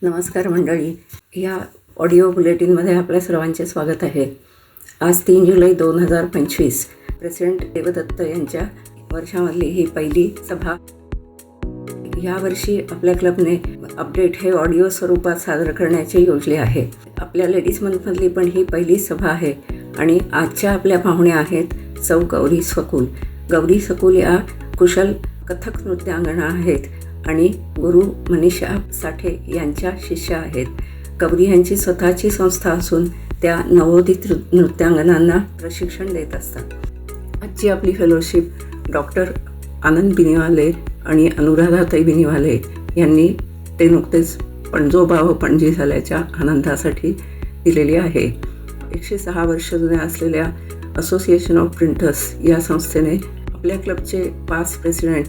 नमस्कार मंडळी, या ऑडिओ बुलेटिनमध्ये आपल्या सर्वांचे स्वागत आहे. आज 3 जुलै 2025 प्रेसिडेंट देवदत्त यांच्या वर्षामधली ही पहिली सभा. यावर्षी आपल्या क्लबने अपडेट हे ऑडिओ स्वरूपात सादर करण्याचे योजले आहे. आपल्या लेडीज मंथमधली पण ही पहिली सभा आहे आणि आजच्या आपल्या पाहुण्या आहेत सौ गौरी सकुल. गौरी सकुल या कुशल कथक नृत्यांगना आहेत आणि गुरु मनीषा साठे यांच्या शिष्या आहेत. गौरी यांची स्वतःची संस्था असून त्या नवोदित नृत्यांगनांना प्रशिक्षण देत असतात. आजची आपली फेलोशिप डॉक्टर आनंद बिनीवाले आणि अनुराधाताई बिनीवाले यांनी ते नुकतेच पणजोबा व पणजी झाल्याच्या आनंदासाठी दिलेली आहे. 106 वर्ष जुन्या असलेल्या असोसिएशन ऑफ प्रिंटर्स या संस्थेने आपल्या क्लबचे 5 प्रेसिडेंट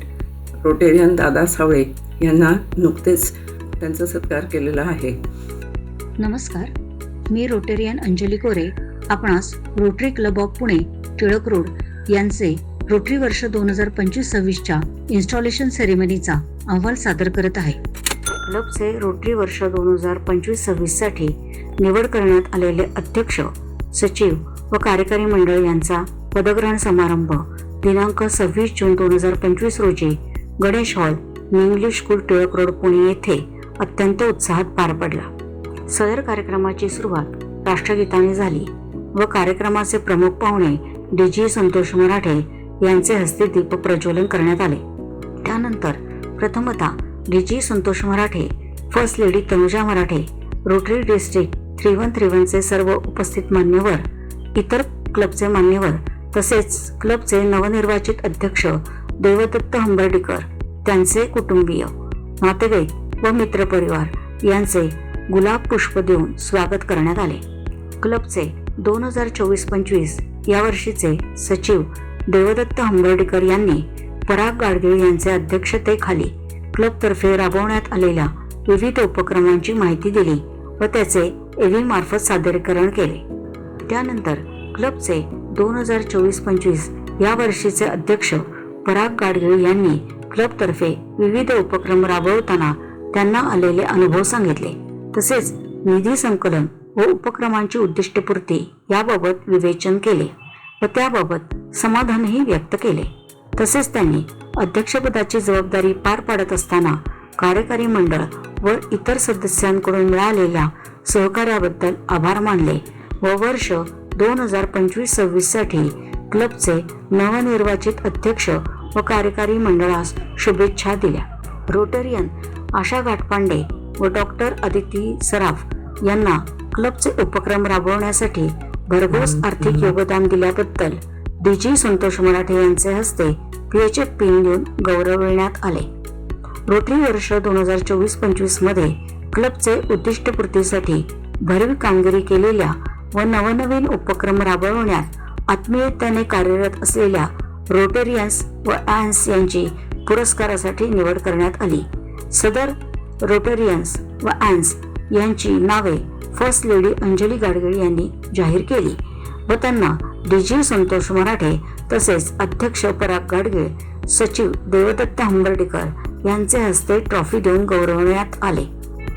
रोटेरियन दादा सावळे यांना नुकतेच त्यांचा सत्कार केलेला आहे. नमस्कार, मी रोटेरियन अंजली कोरे आपणास rotary club of Pune Tilak road यांचे रोटरी वर्ष 2025-26च्या इन्स्टॉलेशन सेरेमनीचा अहवाल सादर करत आहे. क्लबचे रोटरी वर्ष 2025-26 साठी निवड करण्यात आलेले अध्यक्ष, सचिव व कार्यकारी मंडळ यांचा पदग्रहण समारंभ दिनांक 26 जून 2025 रोजी Ganesh hall, new English school, Tilak road, Pune येथे अत्यंत उत्साहात पार पडला. सदर कार्यक्रमाची सुरुवात राष्ट्रगीताने झाली व कार्यक्रमाचे प्रमुख पाहुणे डी.जी. संतोष मराठे यांचे हस्ते दीप प्रज्वलन करण्यात आले. त्यानंतर प्रथमतः डी.जी. संतोष मराठे, फर्स्ट लेडी तनुजा मराठे, रोटरी डिस्ट्रिक्ट 3131चे सर्व उपस्थित मान्यवर, इतर क्लबचे मान्यवर तसेच क्लबचे नवनिर्वाचित अध्यक्ष देवदत्त हंबर्डीकर, त्यांचे कुटुंबीय, नातेवाईक व मित्रपरिवार यांचे गुलाब पुष्प देऊन स्वागत करण्यात आले. क्लबचे 2024-25 या वर्षीचे सचिव देवदत्त हंबर्डीकर यांनी पराग गाडगीळ यांच्या अध्यक्षतेखाली क्लबतर्फे राबवण्यात आलेल्या विविध उपक्रमांची माहिती दिली व त्याचे एव्ही मार्फत सादरीकरण केले. त्यानंतर क्लबचे 2024-25 या वर्षीचे अध्यक्ष पराग गाडगीळ यांनी क्लबतर्फे विविध उपक्रम राबवताना त्यांना आलेले अनुभव सांगितले. तसेच निधी संकलन व उपक्रमांची उद्दिष्टपूर्ती याबाबत विवेचन केले व त्याबाबत समाधानही व्यक्त केले. तसेच त्यांनी अध्यक्षपदाची जबाबदारी पार पाडत असताना कार्यकारी मंडळ व इतर सदस्यांकडून मिळालेल्या सहकार्याबद्दल आभार मानले व वर्ष 2025-26 साठी क्लबचे नवनिर्वाचित अध्यक्ष व कार्यकारी मंडळास शुभेच्छा दिल्या. रोटेरियन आशा घाटपांडे व डॉक्टर अदिती सराफ यांना क्लबचे उपक्रम राबवण्यासाठी भरघोस आर्थिक योगदान दिल्याबद्दल डी.जी. संतोष मराठे यांचे हस्ते PHF पिन देऊन गौरविण्यात आले. रोटरी वर्ष 2024-25 मध्ये क्लबचे उद्दिष्टपूर्तीसाठी भरीव कामगिरी केलेल्या व नवनवीन उपक्रम राबवण्यात आत्मीयतेने कार्यरत असलेल्या रोटेरियन्स व ॲन्स यांची पुरस्कारासाठी निवड करण्यात आली. सदर रोटेरियन्स व ॲन्स यांची नावे फर्स्ट लेडी अंजली गाडगीळ यांनी जाहीर केली व त्यांना डी.जी. संतोष मराठे तसेच अध्यक्ष पराग गाडगीळ, सचिव देवदत्त हंबर्डीकर यांचे हस्ते ट्रॉफी देऊन गौरवण्यात आले.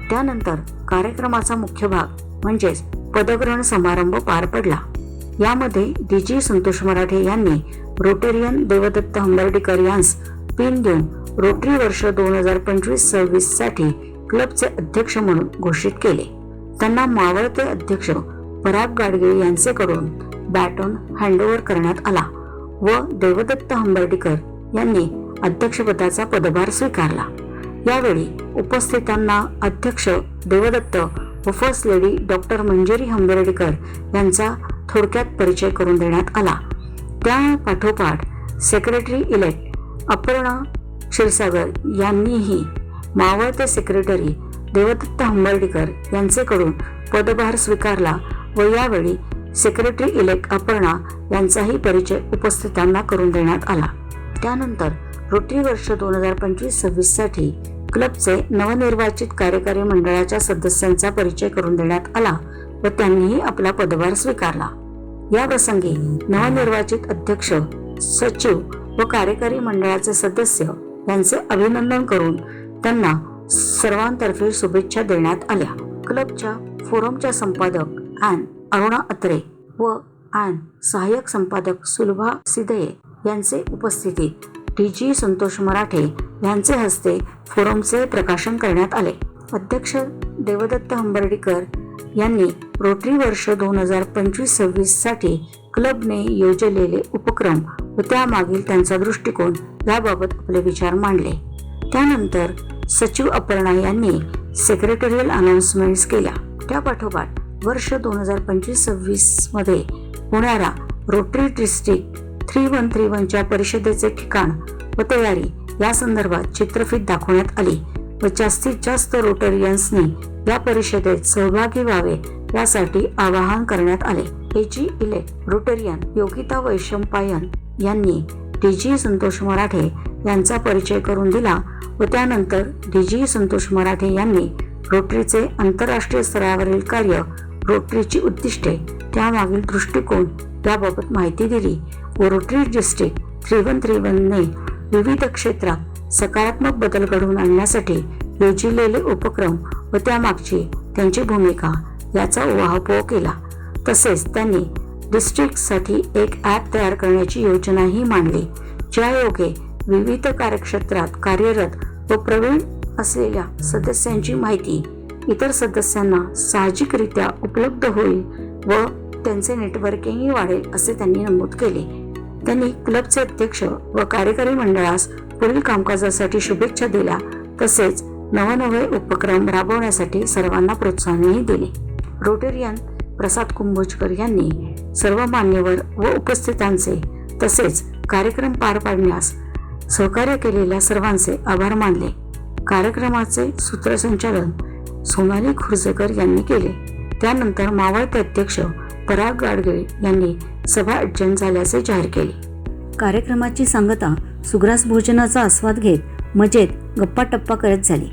त्यानंतर कार्यक्रमाचा मुख्य भाग म्हणजेच पदग्रहण समारंभ पार पडला. यामध्ये डी.जी. संतोष मराठे यांनी रोटेरियन देवदत्त हंबर्डीकर यांस पिन देऊन रोटरी वर्ष 2025-26 साठी क्लबचे अध्यक्ष म्हणून घोषित केले. त्यांना मावळते अध्यक्ष पराग गाडगीळ यांचेकडून बॅटन हँडओव्हर करण्यात आला व देवदत्त हंबर्डीकर यांनी अध्यक्षपदाचा पदभार स्वीकारला. यावेळी उपस्थितांना अध्यक्ष देवदत्त व first lady doctor Manjiri Hambardikar यांचा थोडक्यात परिचय करून देण्यात आला. त्या पाठोपाठ सेक्रेटरी इलेक्ट अपर्णा क्षीरसागर यांनीही मावळते सेक्रेटरी देवदत्त हंबर्डीकर यांचेकडून पदभार स्वीकारला व यावेळी सेक्रेटरी इलेक्ट अपर्णा यांचाही परिचय उपस्थितांना करून देण्यात आला. त्यानंतर रोटरी वर्ष 2025-26 साठी क्लबचे नवनिर्वाचित कार्यकारी मंडळाच्या सदस्यांचा परिचय करून देण्यात आला व त्यांनीही आपला पदभार स्वीकारला. या प्रसंगी नवनिर्वाचित अध्यक्ष, सचिव व कार्यकारी मंडळाचे सदस्य यांचे अभिनंदन करून त्यांना सर्वांतर्फे शुभेच्छा देण्यात आल्या. क्लबच्या फोरमच्या संपादक अरुणा अत्रे व सहाय्यक संपादक सुलभा सिदये यांचे उपस्थितीत DG संतोष मराठे यांचे हस्ते फोरमचे प्रकाशन करण्यात आले. अध्यक्ष देवदत्त हंबर्डीकर यांनी रोटरी वर्ष 2025-26 साठी क्लबने योजलेले उपक्रम व त्यामागील त्यांचा दृष्टिकोन याबाबत आपले विचार मांडले. त्यानंतर सचिव अपर्णा यांनी सेक्रेटरियल अनाउन्समेंट्स केल्या. त्यापाठोपाठ वर्ष 2025-26 मध्ये होणाऱ्या रोटरी डिस्ट्रिक्ट 3131च्या परिषदेचे ठिकाण व तयारी या संदर्भात चित्रफित दाखवण्यात आली व जास्तीत जास्त रोटरियन्सनी या परिषदेत सहभागी व्हावे यासाठी आवाहन करण्यात आले. AG elect Rotarian Yogita Vaishampayan यांनी DG संतोष मराठे यांचा परिचय करून दिला व त्यानंतर DG संतोष मराठे यांनी रोटरीचे आंतरराष्ट्रीय स्तरावरील कार्य, रोटरीची उद्दिष्टे, त्यामागील दृष्टिकोन याबाबत माहिती दिली व रोटरी डिस्ट्रिक्ट 3131ने विविध क्षेत्रात सकारात्मक बदल घडवून आणण्यासाठी योजलेले उपक्रम व त्यामागची त्यांची भूमिका याचा उहापोह केला. तसेच त्यांनी डिस्ट्रिक्टसाठी एक ॲप तयार करण्याची योजनाही मांडली, ज्यायोगे विविध कार्यक्षेत्रात कार्यरत व प्रवीण असलेल्या सदस्यांची माहिती इतर सदस्यांना साहजिकरित्या उपलब्ध होईल व त्यांचे नेटवर्किंगही वाढेल असे त्यांनी नमूद केले. त्यांनी क्लबचे अध्यक्ष व कार्यकारी मंडळास पुढील कामकाजासाठी शुभेच्छा दिल्या. तसेच नवनवे उपक्रम राबवण्यासाठी सर्वांना प्रोत्साहनही दिले. रोटेरियन प्रसाद कुंभोजकर यांनी सर्व मान्यवर व उपस्थितांचे तसेच कार्यक्रम पार पाडण्यास सहकार्य केलेल्या सर्वांचे आभार मानले. कार्यक्रमाचे सूत्रसंचालन सोनाली खुर्जेकर यांनी केले. त्यानंतर मावळते अध्यक्ष पराग गाडगे यांनी सभा अडजण झाल्याचे जाहीर केले. कार्यक्रमाची सांगता सुग्रास भोजनाचा आस्वाद घेत मजेत गप्पा टप्पा करत झाली.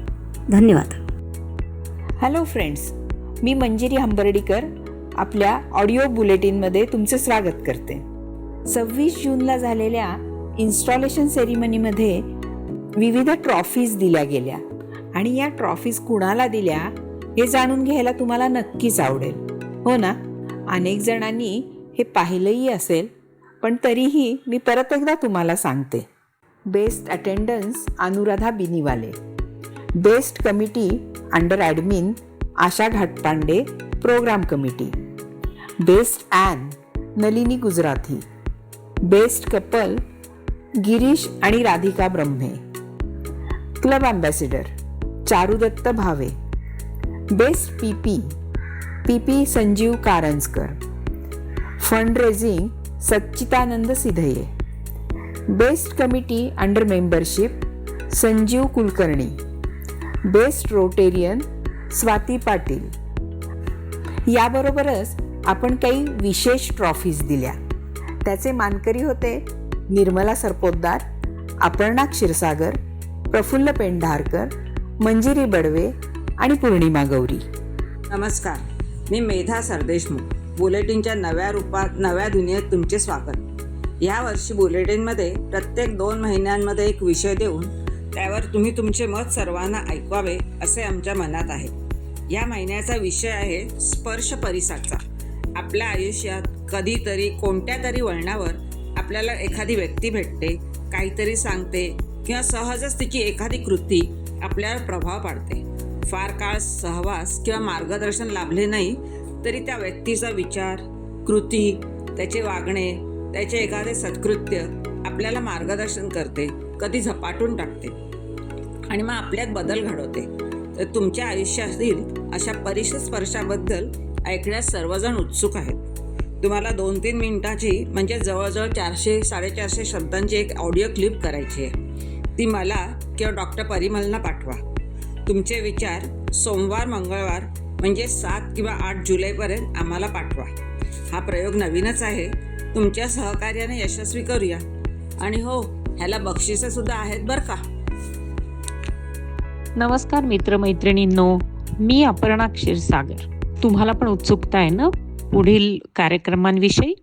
धन्यवाद. हॅलो फ्रेंड्स, मी मंजिरी हंबर्डीकर आपल्या ऑडिओ बुलेटिनमध्ये तुमचे स्वागत करते. 26 जूनला झालेल्या इन्स्टॉलेशन सेरिमनीमध्ये विविध ट्रॉफीज दिल्या गेल्या आणि या ट्रॉफीज कुणाला दिल्या हे जाणून घ्यायला तुम्हाला नक्कीच आवडेल, हो ना? अनेक जणांनी हे पाहिलंही असेल, पण तरीही मी परत एकदा तुम्हाला सांगते. Best attendance Anuradha Binivale, best committee under admin Asha Ghatpande, programme committee, best Nalini Gujarathi, best couple Girish आणि Radhika Brahme, club ambassador Charudatta Bhave, best PP Sanjeev Karanjkar, fund raising Sachchidanand Sidhaye, best committee under membership Sanjeev Kulkarni, best Rotarian Swati Patil. याबरोबरच आपण काही विशेष ट्रॉफीज दिल्या. त्याचे मानकरी होते निर्मला सरपोतदार, अपर्णा क्षीरसागर, प्रफुल्ल पेंढारकर, मंजिरी बडवे आणि पूर्णिमा गौरी. नमस्कार, मी मेधा सरदेशमुख. बुलेटिनच्या नव्या रूपात नव्या दुनियेत तुमचे स्वागत. यावर्षी बुलेटिनमध्ये प्रत्येक 2 महिन्यांमध्ये एक विषय देऊन त्यावर तुम्ही तुमचे मत सर्वांना ऐकवावे असे आमच्या मनात आहे. या महिन्याचा विषय आहे स्पर्श परिसाचा. आपल्या आयुष्यात कधीतरी कोणत्या तरी वळणावर आपल्याला एखादी व्यक्ती भेटते, काहीतरी सांगते किंवा सहजच तिची एखादी कृती आपल्यावर प्रभाव पाडते. फार काळ सहवास किंवा मार्गदर्शन लाभले नाही तरी त्या व्यक्तीचा विचार, कृती, त्याचे वागणे, त्याचे एखादे सत्कृत्य आपल्याला मार्गदर्शन करते, कधी झपाटून टाकते आणि मग आपल्यात बदल घडवते. तर तुमच्या आयुष्यातील अशा परिचित स्पर्शाबद्दल ऐकण्यास सर्वजण उत्सुक आहेत. तुम्हाला 2-3 मिनिटाची म्हणजे जवळजवळ 400-450 शब्दांची एक ऑडिओ क्लिप करायची आहे. ती मला किंवा डॉक्टर परिमलना पाठवा. तुमचे विचार सोमवार मंगळवार म्हणजे 7 किंवा 8 जुलैपर्यंत आम्हाला पाठवा. हा प्रयोग नवीनच आहे. तुमच्या सहकार्याने यशस्वी करूया. आणि हो, ह्याला बक्षिसे सुद्धा आहेत बरं का. नमस्कार मित्रमैत्रिणींनो, मी अपर्णा क्षीरसागर. तुम्हाला पण उत्सुकता आहे ना पुढील कार्यक्रमांविषयी?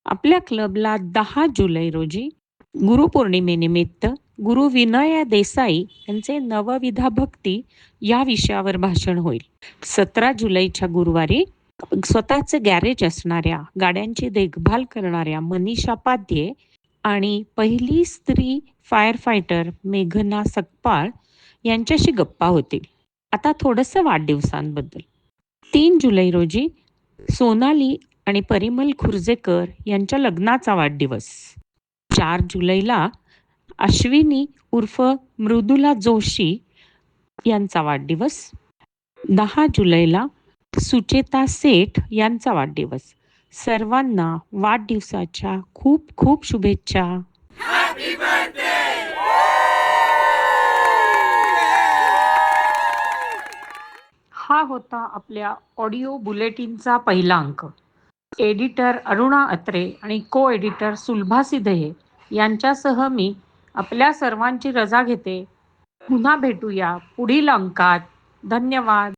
आपल्या क्लबला 10 जुलै रोजी गुरुपौर्णिमेनिमित्त गुरु विनय देसाई यांचे नवविधा भक्ती या विषयावर भाषण होईल. 17 जुलैच्या गुरुवारी स्वतःचे गॅरेज असणाऱ्या, गाड्यांची देखभाल करणाऱ्या मनीषा पाध्ये आणि पहिली स्त्री फायर फायटर मेघना सकपाळ यांच्याशी गप्पा होतील. आता थोडंसं वाढदिवसांबद्दल. 3 जुलै रोजी सोनाली आणि परिमल खुर्जेकर यांच्या लग्नाचा वाढदिवस. 4 जुलैला अश्विनी उर्फ मृदुला जोशी यांचा वाढदिवस. 10 जुलैला सुचेता सेठ यांचा वाढदिवस. सर्वांना वाढदिवसाच्या खूप खूप शुभेच्छा. हा होता आपल्या ऑडिओ बुलेटिनचा पहिला अंक. एडिटर अरुणा अत्रे आणि को एडिटर सुलभा सिधये यांच्यासह मी आपल्या सर्वांची रजा घेते. पुन्हा भेटूया पुढील अंकात. धन्यवाद.